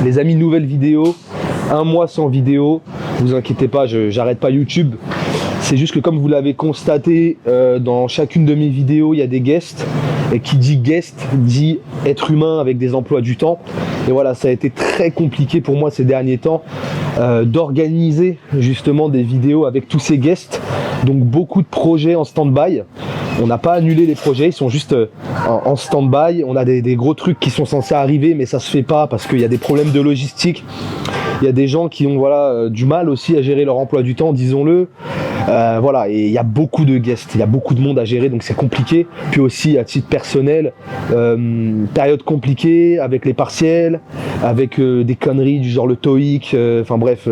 Les amis, nouvelle vidéo, un mois sans vidéo, vous inquiétez pas, j'arrête pas YouTube. C'est juste que comme vous l'avez constaté, dans chacune de mes vidéos, il y a des guests. Et qui dit guest, dit être humain avec des emplois du temps. Et voilà, ça a été très compliqué pour moi ces derniers temps d'organiser justement des vidéos avec tous ces guests. Donc beaucoup de projets en stand-by. On n'a pas annulé les projets, ils sont juste en stand-by. On a des gros trucs qui sont censés arriver, mais ça se fait pas parce qu'il y a des problèmes de logistique. Il y a des gens qui ont du mal aussi à gérer leur emploi du temps, disons-le. Voilà, et il y a beaucoup de guests, il y a beaucoup de monde à gérer, donc c'est compliqué. Puis aussi à titre personnel, période compliquée avec les partiels, avec des conneries du genre le TOEIC, enfin bref,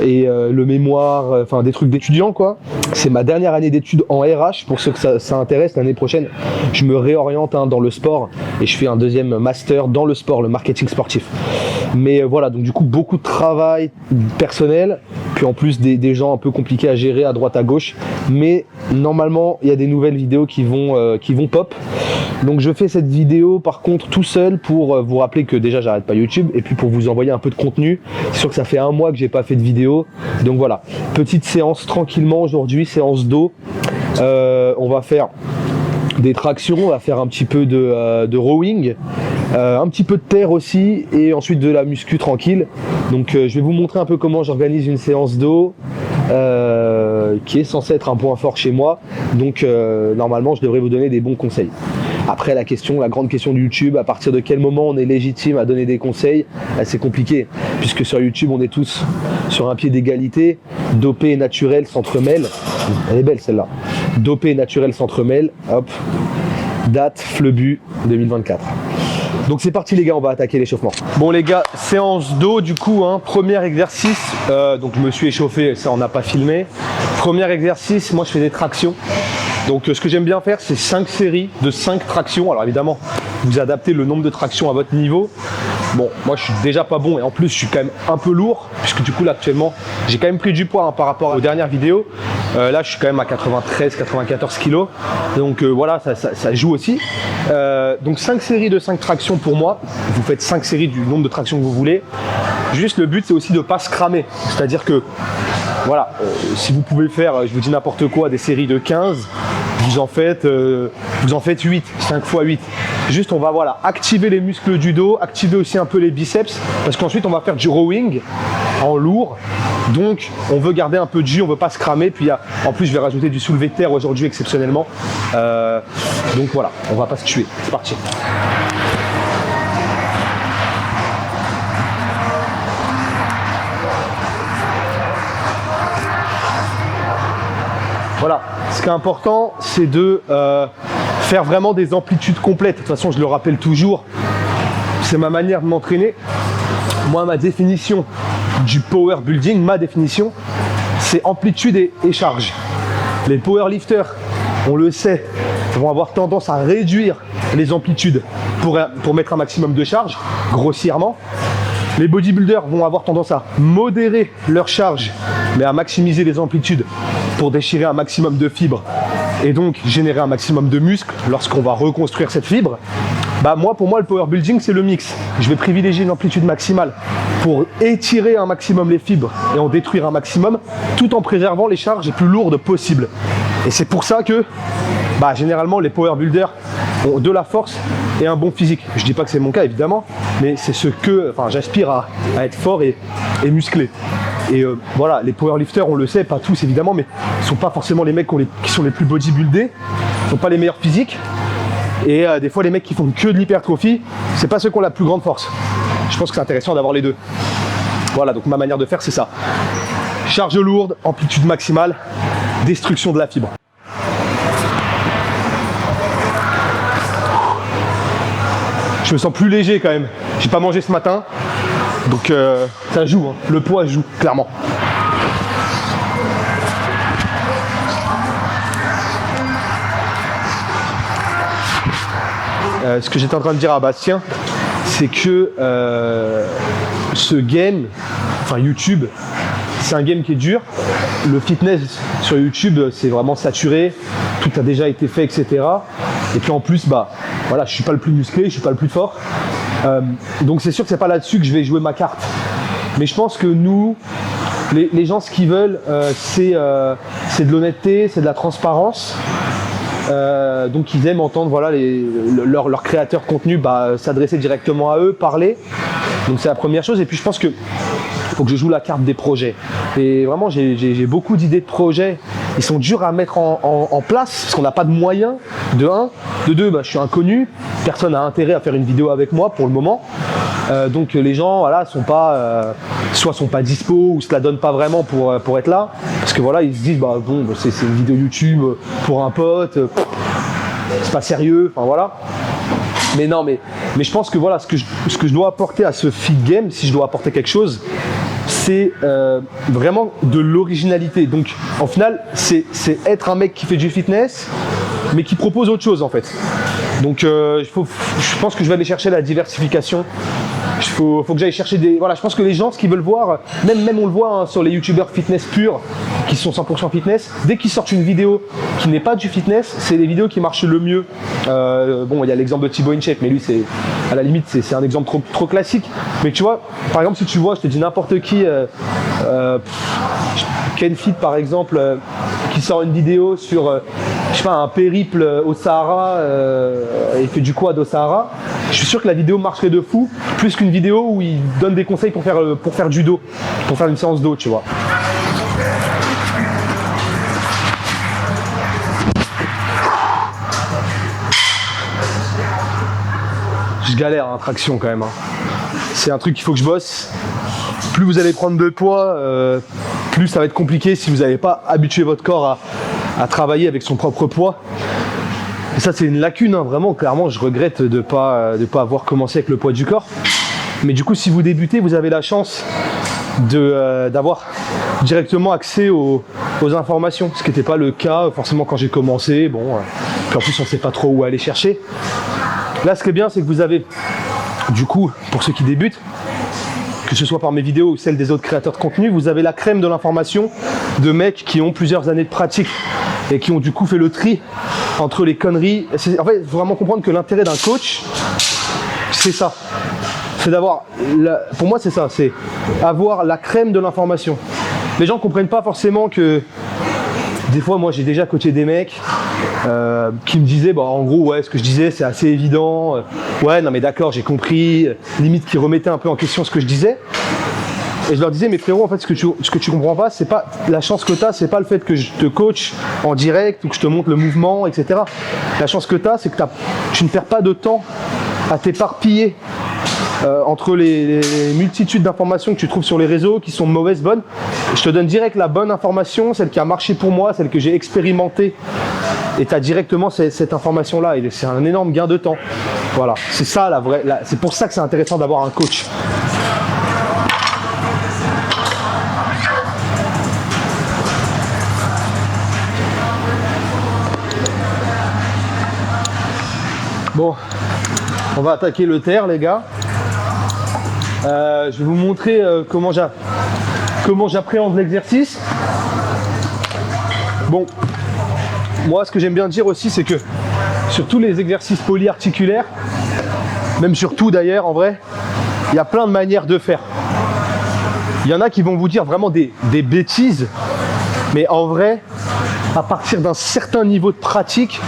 et le mémoire, enfin des trucs d'étudiants quoi. C'est ma dernière année d'études en RH, pour ceux que ça intéresse. L'année prochaine, je me réoriente dans le sport et je fais un deuxième master dans le sport, le marketing sportif. Mais voilà, donc du coup beaucoup de travail personnel, puis en plus des gens un peu compliqués à gérer à droite à gauche. Mais normalement, il y a des nouvelles vidéos qui vont pop. Donc je fais cette vidéo par contre tout seul pour vous rappeler que déjà j'arrête pas YouTube et puis pour vous envoyer un peu de contenu. C'est sûr que ça fait un mois que j'ai pas fait de vidéo. Donc voilà, petite séance tranquillement aujourd'hui, séance dos. On va faire des tractions, on va faire un petit peu de rowing, un petit peu de terre aussi et ensuite de la muscu tranquille. Donc je vais vous montrer un peu comment j'organise une séance dos qui est censée être un point fort chez moi. Donc normalement je devrais vous donner des bons conseils. Après la grande question de YouTube, à partir de quel moment on est légitime à donner des conseils, c'est compliqué, puisque sur YouTube on est tous sur un pied d'égalité, dopé et naturel s'entremêlent, elle est belle celle-là, dopé et naturel s'entremêlent, hop, date, Fleubu 2024. Donc c'est parti les gars, on va attaquer l'échauffement. Bon les gars, séance dos du coup, premier exercice, donc je me suis échauffé, ça on n'a pas filmé. Premier exercice, moi je fais des tractions. Donc ce que j'aime bien faire, c'est 5 séries de 5 tractions. Alors évidemment, vous adaptez le nombre de tractions à votre niveau. Bon, moi je suis déjà pas bon et en plus je suis quand même un peu lourd, puisque du coup là actuellement, j'ai quand même pris du poids par rapport aux dernières vidéos. Là je suis quand même à 93-94 kg. Donc voilà, ça joue aussi. Donc 5 séries de 5 tractions pour moi. Vous faites 5 séries du nombre de tractions que vous voulez. Juste le but c'est aussi de ne pas se cramer. C'est-à-dire que voilà, si vous pouvez faire, je vous dis n'importe quoi, des séries de 15, vous en faites 8, 5 x 8. Juste on va activer les muscles du dos, activer aussi un peu les biceps, parce qu'ensuite on va faire du rowing en lourd. Donc on veut garder un peu de jus, on veut pas se cramer. Puis en plus je vais rajouter du soulevé de terre aujourd'hui exceptionnellement. Donc voilà, on va pas se tuer. C'est parti. Voilà, ce qui est important, c'est de faire vraiment des amplitudes complètes. De toute façon, je le rappelle toujours, c'est ma manière de m'entraîner. Moi, ma définition du power building, c'est amplitude et charge. Les powerlifters, on le sait, vont avoir tendance à réduire les amplitudes pour mettre un maximum de charge, grossièrement. Les bodybuilders vont avoir tendance à modérer leur charge, mais à maximiser les amplitudes pour déchirer un maximum de fibres et donc générer un maximum de muscles lorsqu'on va reconstruire cette fibre. Pour moi, le power building, c'est le mix. Je vais privilégier une amplitude maximale pour étirer un maximum les fibres et en détruire un maximum, tout en préservant les charges les plus lourdes possibles. Et c'est pour ça que, généralement, les power builders ont de la force et un bon physique. Je dis pas que c'est mon cas, évidemment, mais c'est ce que, j'aspire à être fort et musclé. Et voilà, les powerlifters, on le sait, pas tous évidemment, mais ce sont pas forcément les mecs qui sont les plus bodybuildés, ce sont pas les meilleurs physiques. Et des fois, les mecs qui font que de l'hypertrophie, c'est pas ceux qui ont la plus grande force. Je pense que c'est intéressant d'avoir les deux. Voilà, donc ma manière de faire, c'est ça. Charge lourde, amplitude maximale, destruction de la fibre. Je me sens plus léger quand même. J'ai pas mangé ce matin. Donc ça joue, le poids joue clairement. Ce que j'étais en train de dire à Bastien, c'est que ce game, YouTube, c'est un game qui est dur. Le fitness sur YouTube, c'est vraiment saturé, tout a déjà été fait, etc. Et puis en plus, je suis pas le plus musclé, je suis pas le plus fort. Donc c'est sûr que c'est pas là-dessus que je vais jouer ma carte. Mais je pense que nous, les gens, ce qu'ils veulent, c'est de l'honnêteté, c'est de la transparence. Donc ils aiment entendre voilà, leurs créateurs de contenu s'adresser directement à eux, parler. Donc c'est la première chose. Et puis je pense que faut que je joue la carte des projets. Et vraiment j'ai beaucoup d'idées de projets. Ils sont durs à mettre en place parce qu'on n'a pas de moyens, de 1. De 2, je suis inconnu. Personne n'a intérêt à faire une vidéo avec moi pour le moment. Donc les gens voilà, sont pas dispo ou se la donnent pas vraiment pour être là. Parce que voilà, ils se disent c'est une vidéo YouTube pour un pote, c'est pas sérieux, enfin voilà. Mais non, mais je pense que voilà, ce que je dois apporter à ce feed game, si je dois apporter quelque chose, c'est vraiment de l'originalité. Donc en final, c'est être un mec qui fait du fitness, mais qui propose autre chose en fait. Donc je pense que je vais aller chercher la diversification. Faut que j'aille chercher des... Voilà, je pense que les gens, ce qu'ils veulent voir, même on le voit hein, sur les youtubeurs fitness purs, qui sont 100% fitness, dès qu'ils sortent une vidéo qui n'est pas du fitness, c'est les vidéos qui marchent le mieux. Bon, il y a l'exemple de Thibaut InShape, mais lui, c'est à la limite, c'est un exemple trop classique. Mais tu vois, par exemple, si tu vois, je te dis n'importe qui, Kenfit par exemple, qui sort une vidéo sur, je sais pas, un périple au Sahara, il fait du quad au Sahara, je suis sûr que la vidéo marcherait de fou, plus qu'une vidéo où il donne des conseils pour faire du dos, pour faire une séance d'eau, tu vois. Je galère en traction quand même. Hein. C'est un truc qu'il faut que je bosse. Plus vous allez prendre de poids, plus ça va être compliqué si vous n'avez pas habitué votre corps à travailler avec son propre poids. Et ça c'est une lacune, hein, vraiment, clairement je regrette de pas avoir commencé avec le poids du corps. Mais du coup si vous débutez, vous avez la chance d'avoir directement accès aux informations, ce qui n'était pas le cas forcément quand j'ai commencé. Bon, puis en plus on ne sait pas trop où aller chercher. Là ce qui est bien c'est que vous avez, du coup, pour ceux qui débutent, que ce soit par mes vidéos ou celles des autres créateurs de contenu, vous avez la crème de l'information de mecs qui ont plusieurs années de pratique et qui ont du coup fait le tri entre les conneries. En fait, il faut vraiment comprendre que l'intérêt d'un coach, c'est ça. C'est d'avoir, pour moi c'est ça, c'est avoir la crème de l'information. Les gens ne comprennent pas forcément que des fois, moi j'ai déjà coaché des mecs qui me disaient, en gros, ouais, ce que je disais c'est assez évident, ouais, non mais d'accord, j'ai compris, limite qui remettaient un peu en question ce que je disais. Et je leur disais, mais frérot, en fait, ce que tu comprends pas, c'est pas la chance que tu as, c'est pas le fait que je te coach en direct ou que je te montre le mouvement, etc. La chance que tu as, c'est que tu ne perds pas de temps à t'éparpiller entre les multitudes d'informations que tu trouves sur les réseaux qui sont mauvaises, bonnes. Je te donne direct la bonne information, celle qui a marché pour moi, celle que j'ai expérimentée. Et tu as directement cette information-là. Et c'est un énorme gain de temps. Voilà, c'est ça la vraie. C'est pour ça que c'est intéressant d'avoir un coach. Bon, on va attaquer le terre, les gars. Je vais vous montrer comment j'appréhende l'exercice. Bon, moi, ce que j'aime bien dire aussi, c'est que sur tous les exercices polyarticulaires, même sur tout d'ailleurs, en vrai, il y a plein de manières de faire. Il y en a qui vont vous dire vraiment des bêtises, mais en vrai, à partir d'un certain niveau de pratique,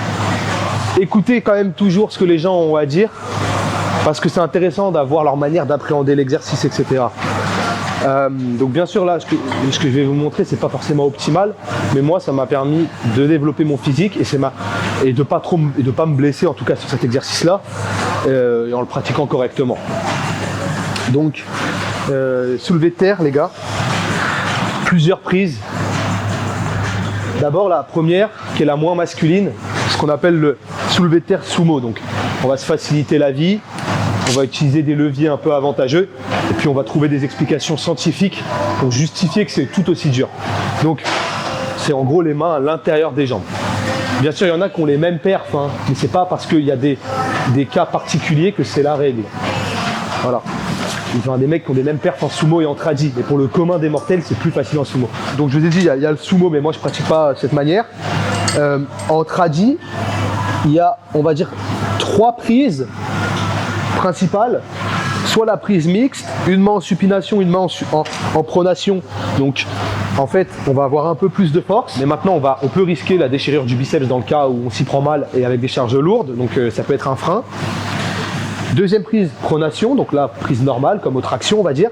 écoutez quand même toujours ce que les gens ont à dire, parce que c'est intéressant d'avoir leur manière d'appréhender l'exercice, etc. Donc bien sûr là, ce que je vais vous montrer, c'est pas forcément optimal, mais moi ça m'a permis de développer mon physique et de pas me blesser en tout cas sur cet exercice-là, et en le pratiquant correctement. Donc soulevé de terre, les gars, plusieurs prises. D'abord la première, qui est la moins masculine, ce qu'on appelle le soulevé de terre sumo. Donc on va se faciliter la vie, on va utiliser des leviers un peu avantageux, et puis on va trouver des explications scientifiques pour justifier que c'est tout aussi dur. Donc c'est en gros les mains à l'intérieur des jambes. Bien sûr il y en a qui ont les mêmes perfs, hein, mais c'est pas parce qu'il y a des cas particuliers que c'est la règle. Voilà. Il y a des mecs qui ont des mêmes perfs en sumo et en tradi, mais pour le commun des mortels c'est plus facile en sumo. Donc je vous ai dit, il y a le sumo, mais moi je pratique pas de cette manière. En tradi, il y a, on va dire, 3 prises principales, soit la prise mixte, une main en supination, une main en pronation. Donc en fait, on va avoir un peu plus de force, mais maintenant on peut risquer la déchirure du biceps dans le cas où on s'y prend mal et avec des charges lourdes, donc ça peut être un frein. Deuxième prise, pronation, donc là, prise normale, comme aux tractions, on va dire.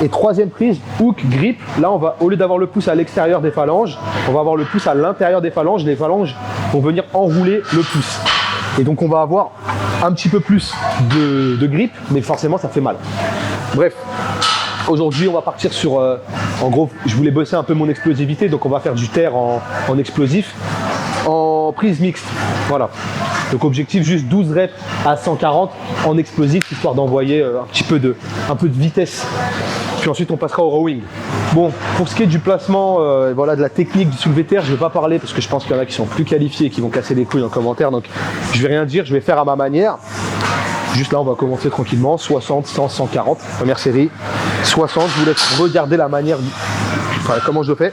Et troisième prise, hook, grip. Là, on va, au lieu d'avoir le pouce à l'extérieur des phalanges, on va avoir le pouce à l'intérieur des phalanges. Les phalanges vont venir enrouler le pouce. Et donc, on va avoir un petit peu plus de grip, mais forcément, ça fait mal. Bref, aujourd'hui, on va partir sur... en gros, je voulais bosser un peu mon explosivité, donc on va faire du terre en explosif, en prise mixte. Voilà. Donc objectif juste 12 reps à 140 en explosif, histoire d'envoyer un peu de vitesse. Puis ensuite on passera au rowing. Bon, pour ce qui est du placement, voilà, de la technique du soulevé terre, je ne vais pas parler parce que je pense qu'il y en a qui sont plus qualifiés et qui vont casser les couilles en commentaire. Donc je vais rien dire, je vais faire à ma manière. Juste là on va commencer tranquillement, 60, 100, 140, première série, 60, je vous laisse regarder la manière, enfin, comment je le fais.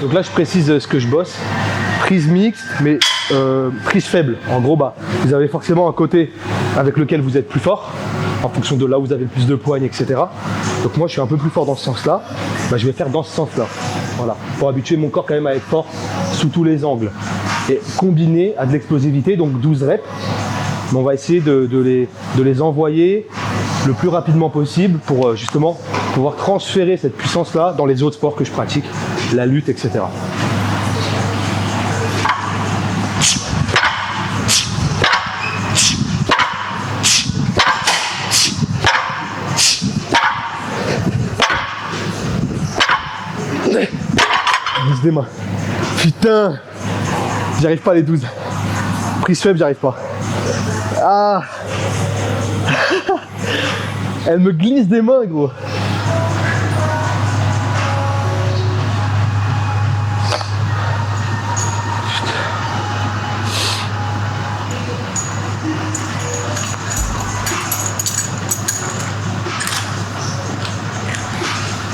Donc là je précise ce que je bosse, prise mixte mais prise faible, en gros bah vous avez forcément un côté avec lequel vous êtes plus fort, en fonction de là où vous avez le plus de poigne, etc. Donc moi je suis un peu plus fort dans ce sens là, bah, je vais faire dans ce sens là, voilà, pour habituer mon corps quand même à être fort sous tous les angles. Et combiné à de l'explosivité, donc 12 reps, mais on va essayer de les envoyer le plus rapidement possible pour justement pouvoir transférer cette puissance là dans les autres sports que je pratique, la lutte, etc. Des mains. Putain, j'y arrive pas les 12. Prise faible, j'y arrive pas. Ah. Elle me glisse des mains, gros.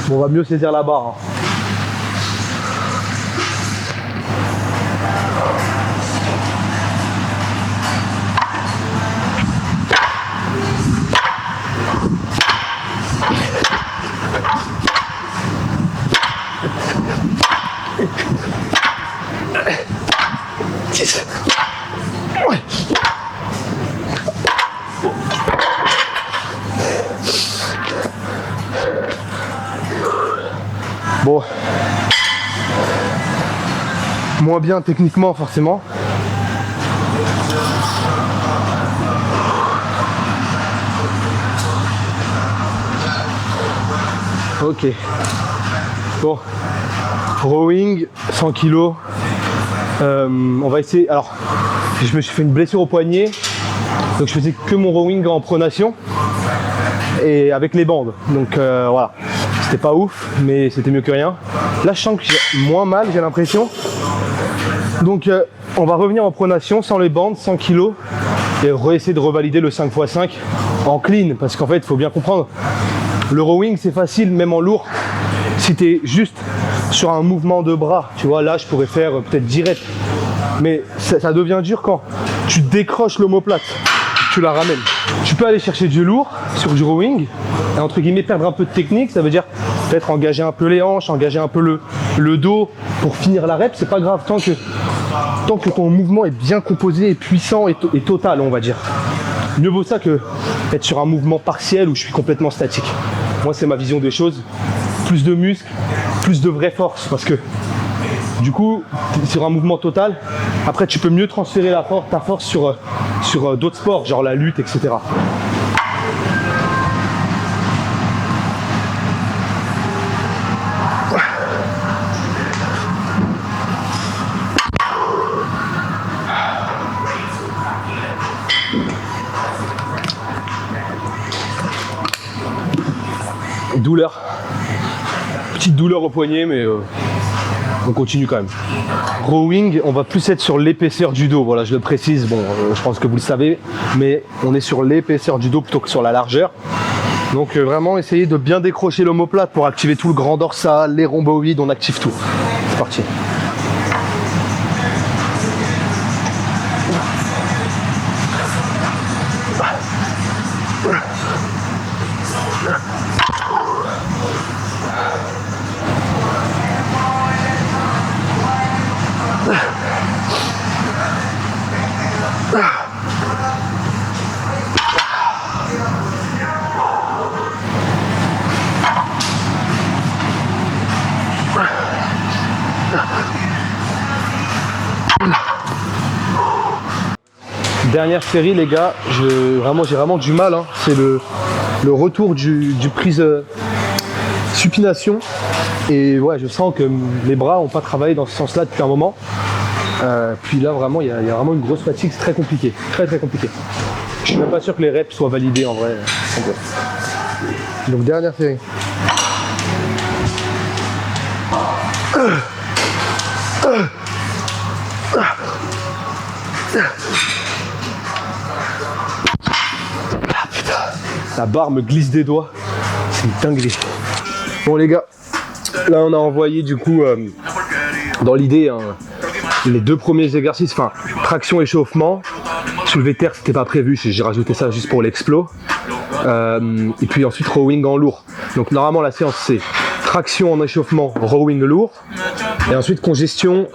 Bon, on va mieux saisir la barre. Hein. Bon, moins bien techniquement forcément. Ok. Bon, rowing, 100 kg. On va essayer. Alors, je me suis fait une blessure au poignet, donc je faisais que mon rowing en pronation et avec les bandes. Donc voilà. C'était pas ouf, mais c'était mieux que rien. Là, je sens que j'ai moins mal, j'ai l'impression. Donc, on va revenir en pronation sans les bandes, 100 kg, et essayer de revalider le 5x5 en clean. Parce qu'en fait, il faut bien comprendre, le rowing, c'est facile, même en lourd. Si tu es juste sur un mouvement de bras, tu vois, là, je pourrais faire peut-être 10 reps. Mais ça devient dur quand tu décroches l'omoplate, tu la ramènes. Tu peux aller chercher du lourd sur du rowing, et entre guillemets perdre un peu de technique, ça veut dire peut-être engager un peu les hanches, engager un peu le dos pour finir la rep, c'est pas grave tant que ton mouvement est bien composé et puissant et total, on va dire. Mieux vaut ça que être sur un mouvement partiel où je suis complètement statique. Moi, c'est ma vision des choses. Plus de muscles, plus de vraie force, parce que du coup, sur un mouvement total, après tu peux mieux transférer ta force sur d'autres sports, genre la lutte, etc. Douleur. Petite douleur au poignet, mais on continue quand même. Rowing, on va plus être sur l'épaisseur du dos. Voilà, je le précise. Bon, je pense que vous le savez, mais on est sur l'épaisseur du dos plutôt que sur la largeur. Donc vraiment, essayez de bien décrocher l'omoplate pour activer tout le grand dorsal, les rhomboïdes, on active tout. C'est parti. Dernière série les gars, j'ai vraiment du mal, hein. C'est le retour du prise supination. Et ouais, je sens que mes bras n'ont pas travaillé dans ce sens-là depuis un moment. Puis là vraiment, il y a vraiment une grosse fatigue, c'est très compliqué, très compliqué. Je suis même pas sûr que les reps soient validés en vrai. Donc dernière série. La barre me glisse des doigts, c'est une dinguerie. Bon les gars, là on a envoyé du coup, dans l'idée, hein, les deux premiers exercices, enfin traction échauffement, soulevé terre c'était pas prévu, j'ai rajouté ça juste pour l'explo. Et puis ensuite rowing en lourd. Donc normalement la séance c'est traction en échauffement, rowing lourd. Et ensuite congestion,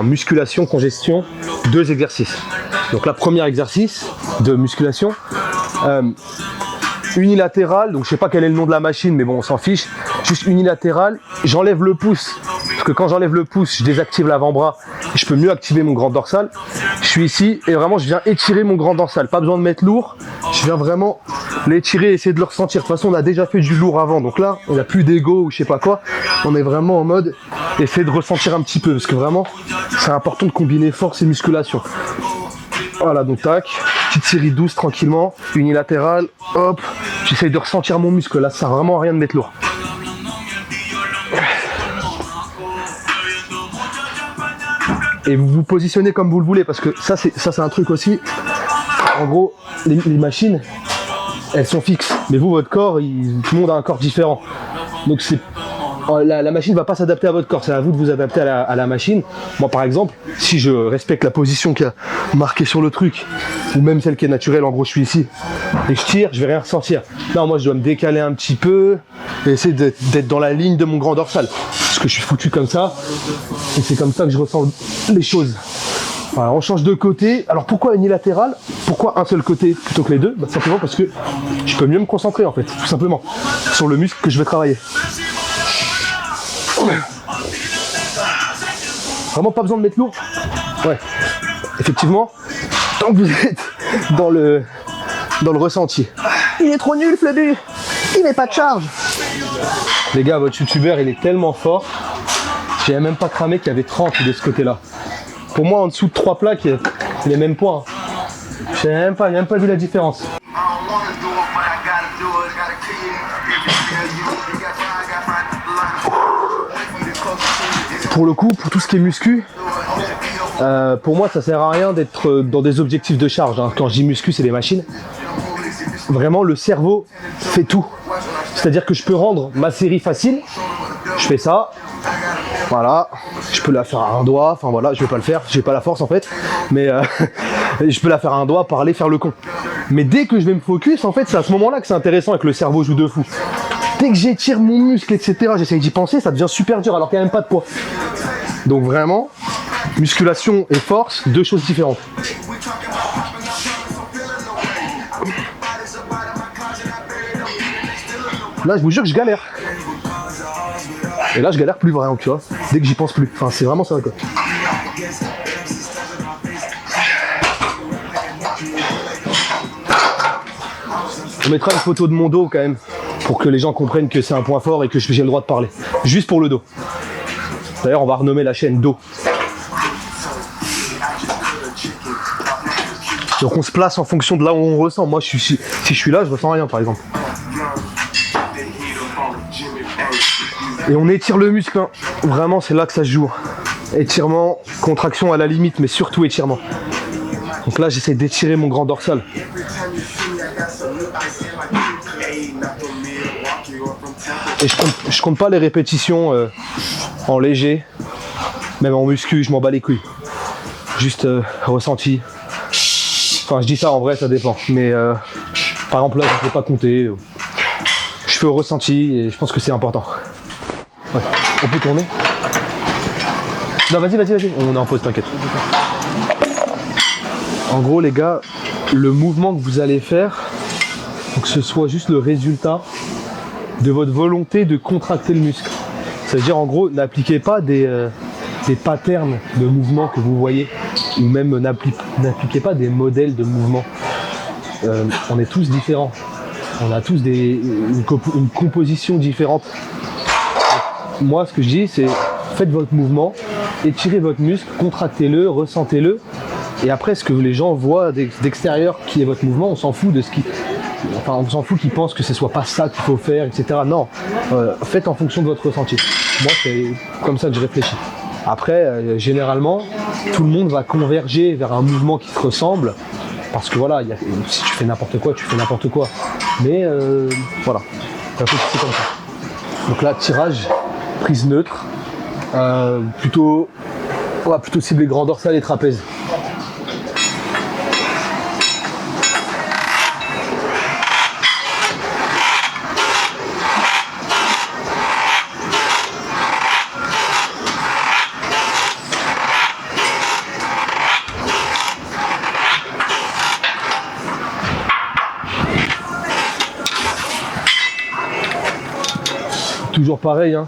musculation, congestion, 2 exercices. Donc la première exercice de musculation, unilatéral, donc je sais pas quel est le nom de la machine, mais bon on s'en fiche, juste unilatéral, j'enlève le pouce, parce que quand j'enlève le pouce, je désactive l'avant-bras, et je peux mieux activer mon grand dorsal. Je suis ici, et vraiment je viens étirer mon grand dorsal, pas besoin de mettre lourd, je viens vraiment l'étirer, essayer de le ressentir. De toute façon on a déjà fait du lourd avant, donc là on n'a plus d'ego ou je sais pas quoi, on est vraiment en mode essayer de ressentir un petit peu, parce que vraiment c'est important de combiner force et musculation. Voilà, donc tac, petite série douce tranquillement, unilatérale, hop, j'essaye de ressentir mon muscle, là ça sert vraiment à rien de mettre lourd. Et vous vous positionnez comme vous le voulez, parce que ça c'est un truc aussi, en gros, les machines, elles sont fixes, mais vous, votre corps, tout le monde a un corps différent, donc c'est... La machine ne va pas s'adapter à votre corps, c'est à vous de vous adapter à la machine. Moi par exemple, si je respecte la position qui a marquée sur le truc, ou même celle qui est naturelle, en gros je suis ici, et je tire, je vais rien ressentir. Non, moi je dois me décaler un petit peu, et essayer d'être dans la ligne de mon grand dorsal, parce que je suis foutu comme ça, et c'est comme ça que je ressens les choses. Voilà, on change de côté. Alors pourquoi unilatéral? Pourquoi un seul côté plutôt que les deux? Bah, simplement parce que je peux mieux me concentrer en fait, tout simplement, sur le muscle que je vais travailler. Vraiment pas besoin de mettre lourd. Ouais, effectivement, tant que vous êtes dans le ressenti. Il est trop nul, Flubbu. Il met pas de charge. Les gars, votre youtubeur il est tellement fort. J'avais même pas cramé qu'il y avait 30 de ce côté-là. Pour moi, en dessous de 3 plaques, il y a les mêmes points. J'ai même pas vu la différence. Pour le coup, pour tout ce qui est muscu, pour moi ça sert à rien d'être dans des objectifs de charge, hein. Quand je dis muscu, c'est des machines. Vraiment le cerveau fait tout. C'est-à-dire que je peux rendre ma série facile, je fais ça, voilà, je peux la faire à un doigt, enfin voilà, je vais pas le faire, j'ai pas la force en fait, mais je peux la faire à un doigt, parler, faire le con. Mais dès que je vais me focus, en fait c'est à ce moment-là que c'est intéressant et que le cerveau joue de fou. Dès que j'étire mon muscle, etc., j'essaye d'y penser, ça devient super dur alors qu'il n'y a même pas de poids. Donc vraiment, musculation et force, 2 choses différentes. Là, je vous jure que je galère. Et là, je galère plus vraiment, tu vois. Dès que j'y pense plus. Enfin, c'est vraiment ça, quoi. On mettra une photo de mon dos quand même, pour que les gens comprennent que c'est un point fort et que j'ai le droit de parler. Juste pour le dos. D'ailleurs, on va renommer la chaîne dos. Donc on se place en fonction de là où on ressent. Moi, si je suis là, je ressens rien, par exemple. Et on étire le muscle, hein. Vraiment, c'est là que ça se joue. Étirement, contraction à la limite, mais surtout étirement. Donc là, j'essaie d'étirer mon grand dorsal. Et je compte pas les répétitions en léger, même en muscu, je m'en bats les couilles. Juste ressenti. Enfin, je dis ça, en vrai, ça dépend. Mais par exemple, là, je ne peux pas compter. Je fais au ressenti et je pense que c'est important. Ouais. On peut tourner? Non, vas-y. On est en pause, t'inquiète. En gros, les gars, le mouvement que vous allez faire, faut que ce soit juste le résultat de votre volonté de contracter le muscle. Ça veut dire, en gros, n'appliquez pas des patterns de mouvement que vous voyez, ou même n'appliquez pas des modèles de mouvement. On est tous différents. On a tous une composition différente. Moi, ce que je dis, c'est faites votre mouvement, étirez votre muscle, contractez-le, ressentez-le. Et après, ce que les gens voient d'extérieur qui est votre mouvement, on s'en fout de ce qui... Enfin, on s'en fout qu'ils pensent que ce soit pas ça qu'il faut faire, etc. Non, faites en fonction de votre ressenti. Moi, c'est comme ça que je réfléchis. Après, généralement, tout le monde va converger vers un mouvement qui se ressemble. Parce que voilà, si tu fais n'importe quoi, tu fais n'importe quoi. Mais voilà, c'est comme ça. Donc là, tirage, prise neutre, plutôt ciblé grand dorsal et trapèze. Toujours pareil, hein,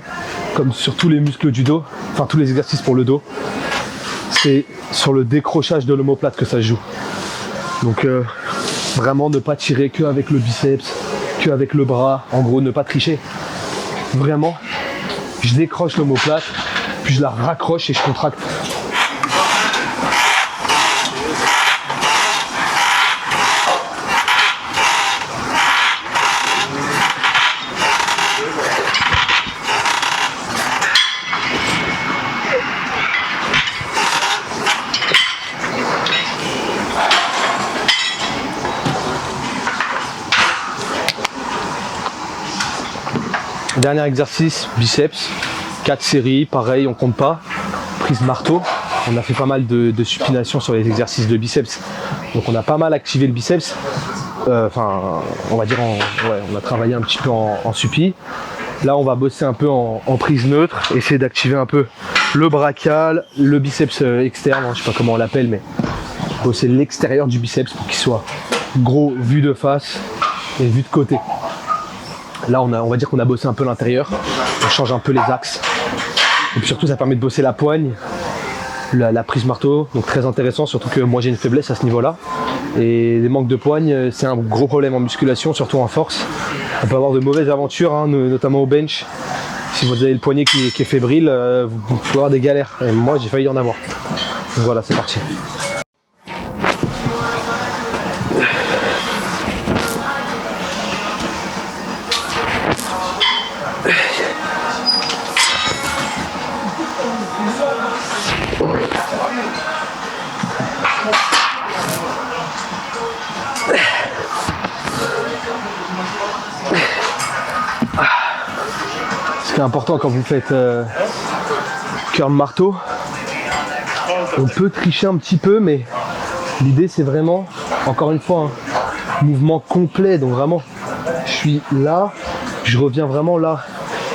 comme sur tous les muscles du dos, enfin tous les exercices pour le dos, c'est sur le décrochage de l'omoplate que ça se joue. Donc vraiment ne pas tirer que avec le biceps, que avec le bras, en gros ne pas tricher. Vraiment, je décroche l'omoplate, puis je la raccroche et je contracte. Dernier exercice, biceps, 4 séries, pareil, on compte pas. Prise marteau, on a fait pas mal de supination sur les exercices de biceps. Donc on a pas mal activé le biceps. Enfin, on va dire, on a travaillé un petit peu en suppi. Là, on va bosser un peu en prise neutre, essayer d'activer un peu le brachial, le biceps externe, je sais pas comment on l'appelle, mais bosser l'extérieur du biceps pour qu'il soit gros, vu de face et vu de côté. Là, on va dire qu'on a bossé un peu l'intérieur, on change un peu les axes. Et puis surtout, ça permet de bosser la poigne, la prise marteau, donc très intéressant, surtout que moi j'ai une faiblesse à ce niveau-là. Et les manques de poigne, c'est un gros problème en musculation, surtout en force. On peut avoir de mauvaises aventures, hein, notamment au bench. Si vous avez le poignet qui est fébrile, vous pouvez avoir des galères. Et moi, j'ai failli en avoir. Donc voilà, c'est parti. Ce qui est important quand vous faites curl marteau, on peut tricher un petit peu, mais l'idée c'est vraiment, encore une fois, un mouvement complet. Donc vraiment, je suis là, je reviens vraiment là,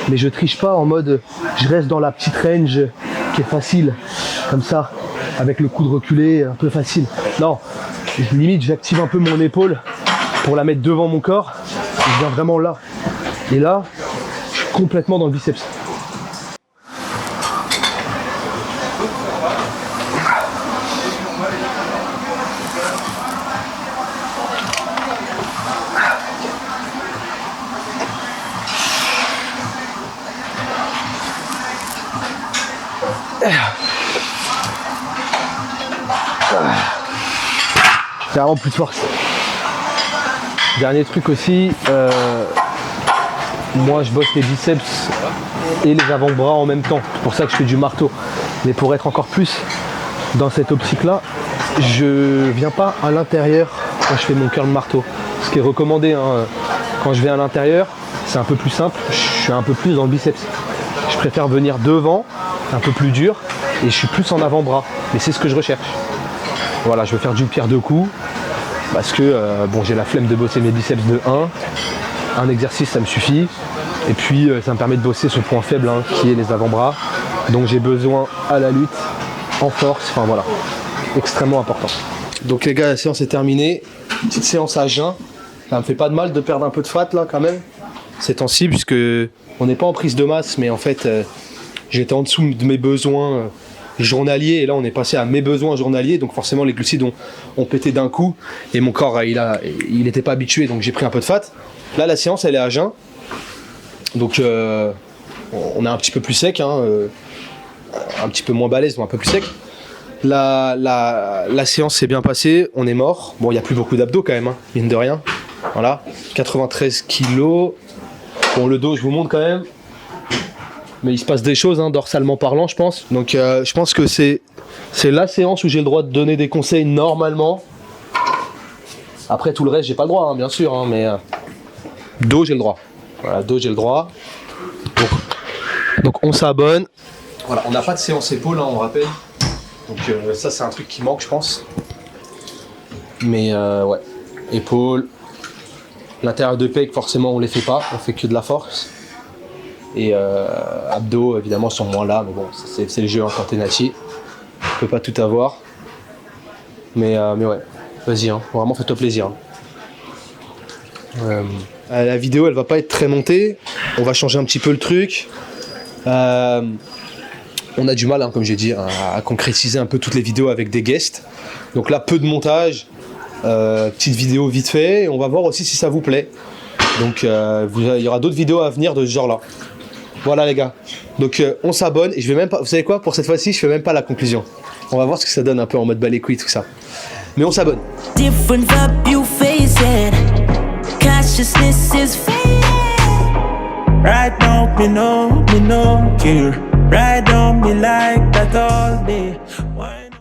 mais je triche pas en mode je reste dans la petite range qui est facile, comme ça, avec le coude reculé, un peu facile. Non, limite j'active un peu mon épaule pour la mettre devant mon corps, je viens vraiment là. Et là, je suis complètement dans le biceps. J'ai vraiment plus de force. Dernier truc aussi, moi je bosse les biceps et les avant-bras en même temps. C'est pour ça que je fais du marteau. Mais pour être encore plus dans cette optique-là, je viens pas à l'intérieur quand je fais mon curl marteau. Ce qui est recommandé, hein, quand je vais à l'intérieur, c'est un peu plus simple. Je suis un peu plus dans le biceps. Je préfère venir devant, un peu plus dur, et je suis plus en avant-bras. Mais c'est ce que je recherche. Voilà, je veux faire du pierre deux coups. Parce que bon, j'ai la flemme de bosser mes biceps de 1. Un exercice, ça me suffit. Et puis, ça me permet de bosser ce point faible, hein, qui est les avant-bras. Donc, j'ai besoin à la lutte, en force. Enfin, voilà. Extrêmement important. Donc, les gars, la séance est terminée. Petite séance à jeun. Ça me fait pas de mal de perdre un peu de fat, là, quand même. Ces temps-ci, puisque on n'est pas en prise de masse, mais en fait, j'étais en dessous de mes besoins journaliers, et là on est passé à mes besoins journaliers, donc forcément les glucides ont pété d'un coup et mon corps il n'était pas habitué, donc j'ai pris un peu de fat. Là la séance elle est à jeun, donc on est un petit peu plus sec, hein, un petit peu moins balèze, mais un peu plus sec. La séance s'est bien passée, on est mort. Bon, il n'y a plus beaucoup d'abdos quand même, hein, mine de rien. Voilà, 93 kilos. Bon, le dos je vous montre quand même. Mais il se passe des choses, hein, dorsalement parlant, je pense. Donc je pense que c'est la séance où j'ai le droit de donner des conseils normalement. Après tout le reste, j'ai pas le droit, hein, bien sûr, hein, mais dos, j'ai le droit. Voilà, dos, j'ai le droit. Donc on s'abonne. Voilà, on n'a pas de séance épaule, hein, on rappelle. Donc ça, c'est un truc qui manque, je pense. Mais ouais, épaule. L'intérieur de pec, forcément, on les fait pas. On fait que de la force. Et abdos évidemment sont moins là, mais bon, c'est le jeu, hein, quand t'es nati, on peut pas tout avoir. Mais ouais, vas-y, hein, vraiment fais-toi plaisir. La vidéo elle va pas être très montée, on va changer un petit peu le truc. On a du mal, hein, comme j'ai dit, à concrétiser un peu toutes les vidéos avec des guests. Donc là, peu de montage, petite vidéo vite fait, et on va voir aussi si ça vous plaît. Donc il y aura d'autres vidéos à venir de ce genre là. Voilà les gars, donc on s'abonne et je vais même pas, vous savez quoi, pour cette fois-ci je fais même pas la conclusion. On va voir ce que ça donne un peu en mode bas les couilles tout ça. Mais on s'abonne. Right now, me no care. Right on me like that all day.